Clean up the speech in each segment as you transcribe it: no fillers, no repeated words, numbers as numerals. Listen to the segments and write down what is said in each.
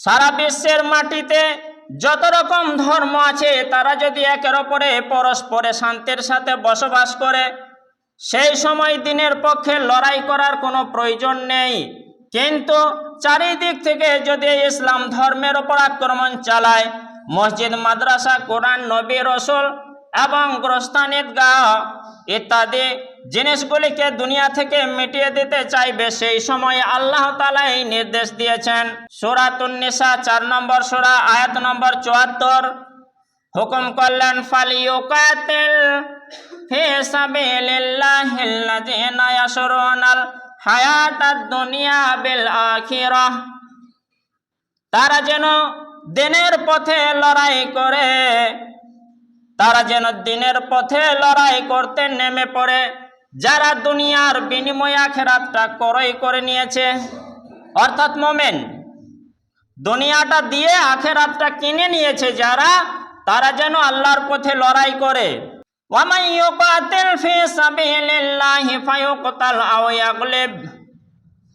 সারা বিশ্বের মাটিতে যত রকম ধর্ম আছে তারা যদি একের অপরে পরস্পরে শান্তির সাথে বসবাস করে, সেই সময় দিনের পক্ষে লড়াই করার কোনো প্রয়োজন নেই। কিন্তু চারিদিক থেকে যদি ইসলাম ধর্মের ওপর আক্রমণ চালায়, মসজিদ, মাদ্রাসা, কোরআন, নবী, রসুল এবং গোরস্থান, ঈদগাহ ইত্যাদি জিনিসগুলিকে দুনিয়া থেকে মিটিয়ে দিতে চাইবে, সেই সময় আল্লাহ তাআলা এই নির্দেশ দিয়েছেন। সূরাতুন নিসা 4 নম্বর সূরা আয়াত নম্বর 74 হুকুম করলেন, ফালিয়ুকাতিল ফি সাবিলিল্লাহিল্লাযীনা ইয়াশরুনাল হায়াতাদ দুনিয়া বিল আখিরাহ। তারা যেন দিনের পথে লড়াই করে, তারা যেন দিনের পথে লড়াই করতে নেমে পড়ে, যারা দুনিয়ার বিনিময়ে আখিরাতটা ক্রয় করে নিয়েছে, অর্থাৎ মুমিন দুনিয়াটা দিয়ে আখিরাতটা কিনে নিয়েছে যারা, তারা যেন আল্লাহর পথে লড়াই করে। ওয়ামান ইউকাতিল ফি সাবিলিল্লাহি ফায়ুকতাল আও ইয়াগলিব।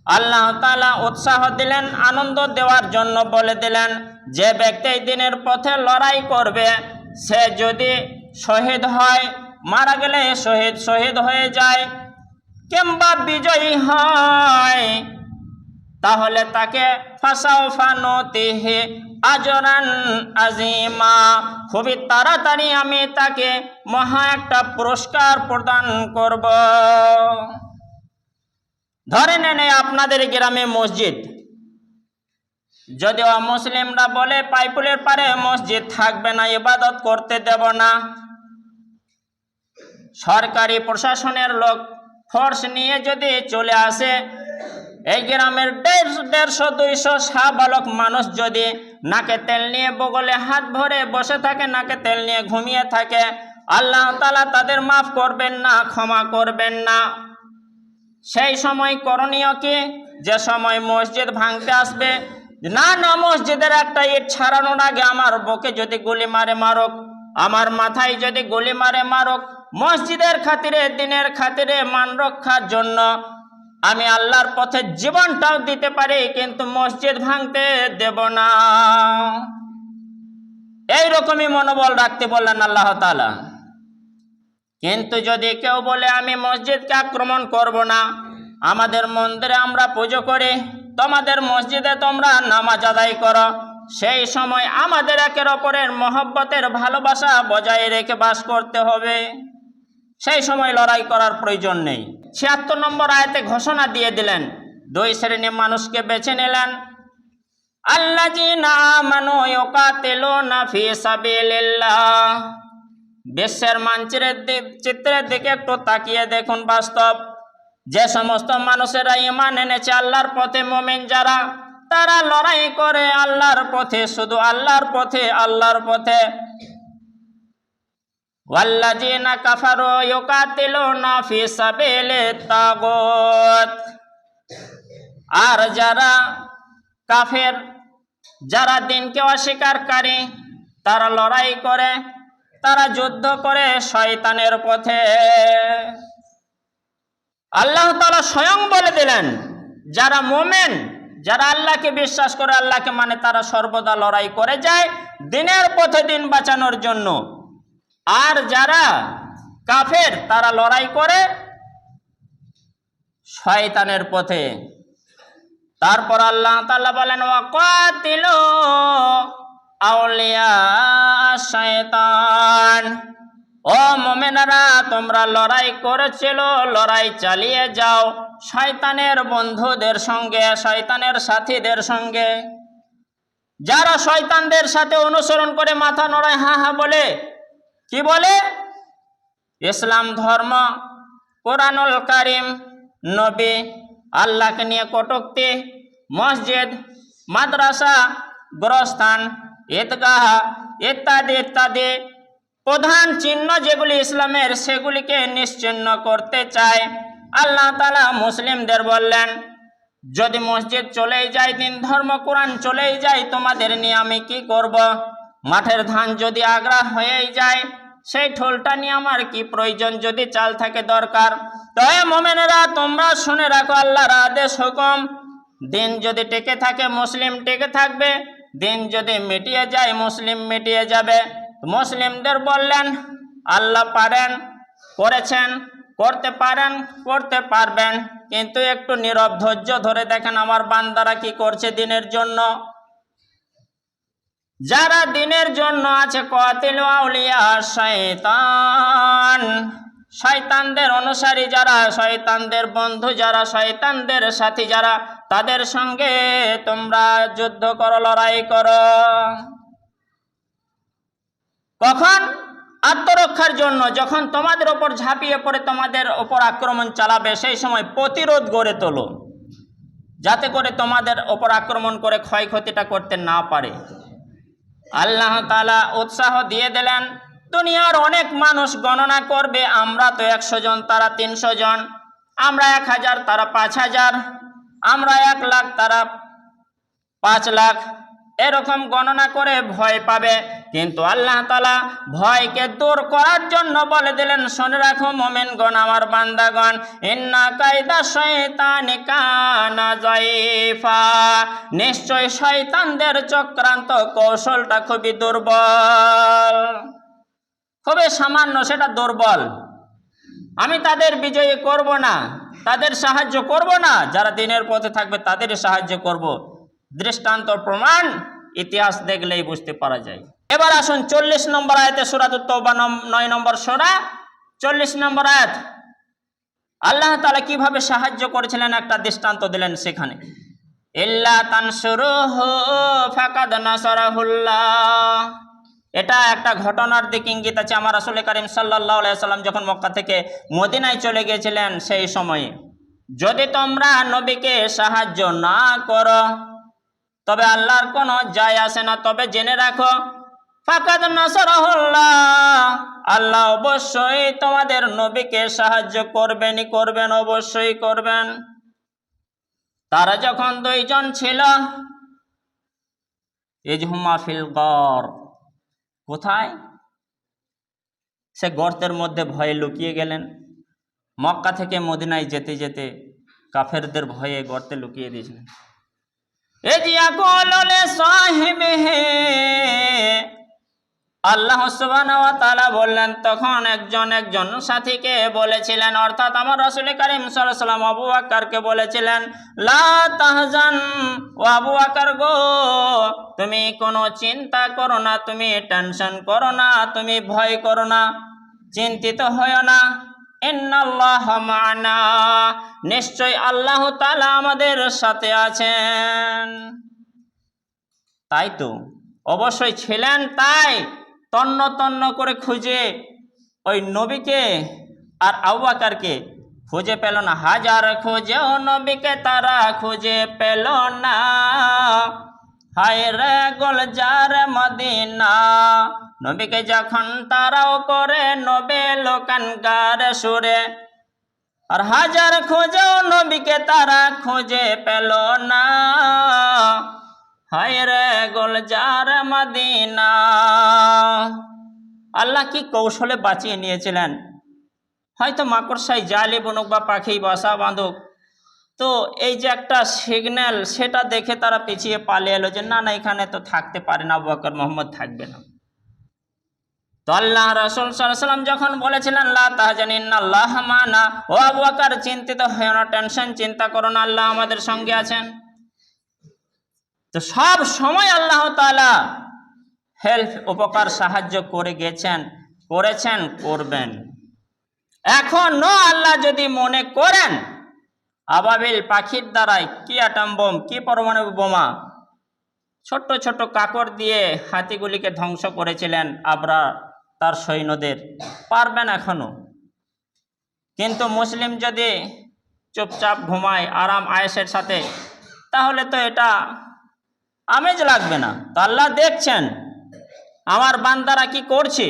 আল্লাহ তাআলা উৎসাহ দিলেন, আনন্দ দেওয়ার জন্য বলে দিলেন, যে ব্যক্তি দিনের পথে লড়াই করবে, সে যদি শহীদ হয়, মারা গেলে শহীদ হয়ে যায়, কিংবা বিজয়ী হয়, তাহলে তাকে ফাসাউফা নুতিহি আজরান আযীমা, খুবই তাড়াতাড়ি আমি তাকে মহা একটা পুরস্কার প্রদান করব। ধরে নেন আপনাদের গ্রামে মসজিদ, যদিও মুসলিমরা বলে পাইপুলের পারে মসজিদ থাকবে না, ইবাদত করতে দেব না, সরকারি প্রশাসনের লোক ফোর্স নিয়ে যদি চলে আসে, এই গ্রামের 150-200 শাহবালক মানুষ যদি নাকে তেল নিয়ে বগলে হাত ভরে বসে থাকে, নাকে তেল নিয়ে ঘুমিয়ে থাকে, আল্লাহ তাআলা তাদের মাফ করবেন না, ক্ষমা করবেন না। সেই সময় করণীয় কি? যে সময় মসজিদ ভাঙতে আসবে, না মসজিদের একটা ইট ছাড়ানোর আগে আমার বুকে যদি গুলি মারে মারুক, আমার মাথায় যদি গুলি মারে মারুক, মসজিদের খাতিরে, দিনের খাতিরে, মান রক্ষার জন্য আমি আল্লাহর পথে জীবনটাও দিতে পারি, কিন্তু মসজিদ ভাঙতে দেব না। এইরকমই মনোবল রাখতে বললেন আল্লাহ তাআলা। কিন্তু যদি কেউ বলে আমি মসজিদকে আক্রমণ করব না, আমাদের মন্দিরে আমরা পুজো করি, তোমাদের মসজিদে তোমরা নামাজ আদায় করো, সেই সময় আমাদের একের অপরের মহব্বতের ভালোবাসা বজায় রেখে বাস করতে হবে, সেই সময় লড়াই করার প্রয়োজন নেই। 76 নম্বর আয়াতে ঘোষণা দিয়ে দিলেন, 2 শ্রেণীর মানুষকে বেছে নিলেন, আল্লাযীনা আমানু ইউকাতিলুনা ফি সাবিলিল্লাহ। বিশ্বের চিত্রের দিকে একটু তাকিয়ে দেখুন, বাস্তব যে সমস্ত মানুষেরা ঈমান এনেছে আল্লাহর পথে, মুমিন যারা, তারা লড়াই করে আল্লাহর পথে, শুধু আল্লাহর পথে, আল্লাহর পথে। ওয়াল্লাযীনা কাফারু ইউকাতিলুনা ফি সাবিলিত তাগুত। আর যারা কাফের, যারা দিনকে অস্বীকারী, তারা লড়াই করে, তারা যুদ্ধ করে শয়তানের পথে। আল্লাহ তাআলা স্বয়ং বলে দিলেন, যারা মুমিন, যারা আল্লাহকে বিশ্বাস করে, আল্লাহকে মানে, তারা সর্বদা লড়াই করে যায় দিনের পথে, দিন বাঁচানোর জন্য। আর যারা কাফের, তারা লড়াই করে শয়তানের পথে। তারপর আল্লাহ তাআলা বলেন, ওয়াকাতিলু আউলিয়া শায়তান। ও মুমিনেরা, তোমরা লড়াই করেছিল, লড়াই চালিয়ে যাও শয়তানের বন্ধুদের সঙ্গে, শয়তানের সাথীদের সঙ্গে। যারা শয়তানদের সাথে অনুসরণ করে মাথা নড়ায়, হা হা বলে, কি বলে? ইসলাম ধর্ম, কোরআনুল কারীম, নবী, আল্লাহকে নিয়ে কটূক্তি, মসজিদ, মাদ্রাসা, গোরস্থান, ঈদগাহ ইত্যাদি ইত্যাদি প্রধান চিহ্ন যেগুলি ইসলামের, সেগুলিকে নিশ্চিহ্ন করতে চায়। আল্লাহ তাআলা মুসলিমদের বললেন, যদি মসজিদ চলেই যায়, দিন ধর্ম কোরআন চলেই যায়, তোমাদের নিয়ে আমি কি করব? মাঠের ধান যদি আগ্রা হয়েই যায়, সেই ঠোলটা নিয়ে আমার কি প্রয়োজন, যদি চাল থাকে দরকার। তবে মুমিনেরা, তোমরা শুনে রাখো আল্লাহর আদেশ হুকুম, দিন যদি টিকে থাকে, মুসলিম টিকে থাকবে, দিন যদি মিটিয়ে যায় মুসলিম মিটিয়ে যাবে। মুসলিমদের বললেন আল্লাহ পারেন, করেছেন, করতে পারেন, করতে পারবেন, কিন্তু একটু নীরব ধৈর্য ধরে দেখেন আমার বান্দারা কি করছে দিনের জন্য। যারা দিনের জন্য আছে কাতিলু আউলিয়া শয়তান, শয়তানদের অনুসারী যারা, শয়তানদের বন্ধু যারা, শয়তানদের সাথী যারা, তাদের সঙ্গে তোমরা যুদ্ধ করো, লড়াই করো। কখন? আত্মরক্ষার জন্য। যখন তোমাদের ওপর ঝাঁপিয়ে পড়ে তোমাদের ওপর আক্রমণ চালাবে সেই সময় প্রতিরোধ গড়ে তোলো, যাতে করে তোমাদের ওপর আক্রমণ করে ক্ষয়ক্ষতিটা করতে না পারে। আল্লাহ তাআলা উৎসাহ দিয়ে দিলেন। দুনিয়ার অনেক মানুষ গণনা করবে আমরা তো 100 জন, তারা 300 জন, আমরা 1000, তারা 5000, আমরা 1 লাখ, তারা 5 লাখ, এরকম গণনা করে ভয় পাবে। কিন্তু আল্লাহ তাআলা ভয়কে দূর করার জন্য বলে দিলেন, শুনে রাখো মুমিনগণ, আমার বান্দাগণ, ইন্না কায়দা শয়তানি কানা যায়ফা, নিশ্চয় শয়তানদের চক্রান্ত কৌশলটা খুবই দুর্বল, খুবই সামান্য, সেটা দুর্বল। আমি তাদের বিজয়ী করব না, তাদের সাহায্য করব না, যারা দিনের পথে থাকবে তাদের সাহায্য করব। দৃষ্টান্ত প্রমাণ ইতিহাস দেখলেই বুঝতে পারা যায়। এবার আসুন 40 নম্বর আয়াতে, সূরাতুত তাওবা 9 নম্বর সূরা 40 নম্বর আয়াত। আল্লাহ তাআলা কিভাবে সাহায্য করেছিলেন একটা দৃষ্টান্ত দিলেন সেখানে। ইল্লা তানসুরুহু ফাকাদ নাসারাহুল্লাহ, এটা একটা ঘটনার দিকে ইঙ্গিত আছে। আমার রাসূল করিম সাল্লাল্লাহু আলাইহি সাল্লাম যখন মক্কা থেকে মদিনায় চলে গিয়েছিলেন সেই সময়ে, যদি তোমরা নবীকে সাহায্য না করো তবে আল্লাহর কোনো যায় আসে না। তবে জেনে রাখো ফাকাদ নাসারাহুল্লাহ, আল্লাহ অবশ্যই তোমাদের নবীকে সাহায্য করবেনই করবেন, অবশ্যই করবেন। তারা যখন 2 জন ছিল, ইজহুমা ফিল গর, কোথায়? সে গর্তের মধ্যে ভয়ে লুকিয়ে গেলেন। মক্কা থেকে মদিনায় যেতে যেতে কাফেরদের ভয়ে গর্তে লুকিয়ে দিয়েছিলেন। আল্লাহ সুবহানাহু ওয়া তাআলা বললেন, তখন একজন সাথীকে বলেছিলেন, অর্থাৎ আমার রাসূল করিম সাল্লাল্লাহু আলাইহি ওয়াসাল্লাম আবু বকরকে বলেছিলেন, লা তাহজান, ও আবু বকর গো, তুমি কোনো চিন্তা করো না, তুমি টেনশন করো না, তুমি ভয় করো না, চিন্তিত হয়ো না। ইন্নাল্লাহা মা'না, নিশ্চয় আল্লাহ তাআলা আমাদের সাথে আছেন। তাই তো অবশ্যই ছিলেন, তাই তন্ন তন্ন করে খুঁজে ওই নবীকে আর আবু বকরকে খুঁজে পেল না। হাজার খুঁজেও নবীকে তারা খুঁজে পেল না, হায় রে গুলজার মদিনা, নবীকে যখন তারাও করে নবে লোকানগার সুরে। আর হাজার খুঁজেও নবীকে তারা খুঁজে পেল না, হায় রে গুলজার মদিনা। আল্লাহ কি কৌশলে বাঁচিয়ে নিয়েছিলেন। হয়তো মাকড়সাই জালে বুনুক বা পাখি বাসা বাঁধুক, তো এই যে একটা সিগন্যাল, সেটা দেখে তারা পিছিয়ে পালিয়ে এলো যে না না, এখানে তো থাকতে পারে না, আবু বকর মুহাম্মদ থাকবে না। তো আল্লাহ রাসূল সাল্লাল্লাহু আলাইহি ওয়াসাল্লাম যখন বলেছিলেন লা তাহজান ইন্নাল্লাহা মা'না, ও আবু বকর চিন্তিত হয়ো না, টেনশন চিন্তা করো না, আল্লাহ আমাদের সঙ্গে আছেন। তো সব সময় আল্লাহ তাআলা হেল্প, উপকার, সাহায্য করে গেছেন, করেছেন, করবেন। এখনো আল্লাহ যদি মনে করেন আবাবিল পাখির দ্বারাই, কি অ্যাটম বোম, কি পরমাণু বোমা, ছোট্ট ছোট্ট কাকড় দিয়ে হাতিগুলিকে ধ্বংস করেছিলেন আবরা তার সৈন্যদের, পারবেন এখনো। কিন্তু মুসলিম যদি চুপচাপ ঘুমায় আরাম আয়েশের সাথে, তাহলে তো এটা আমেজ লাগবে না। তো আল্লাহ দেখছেন আমার বান্দারা কি করছে।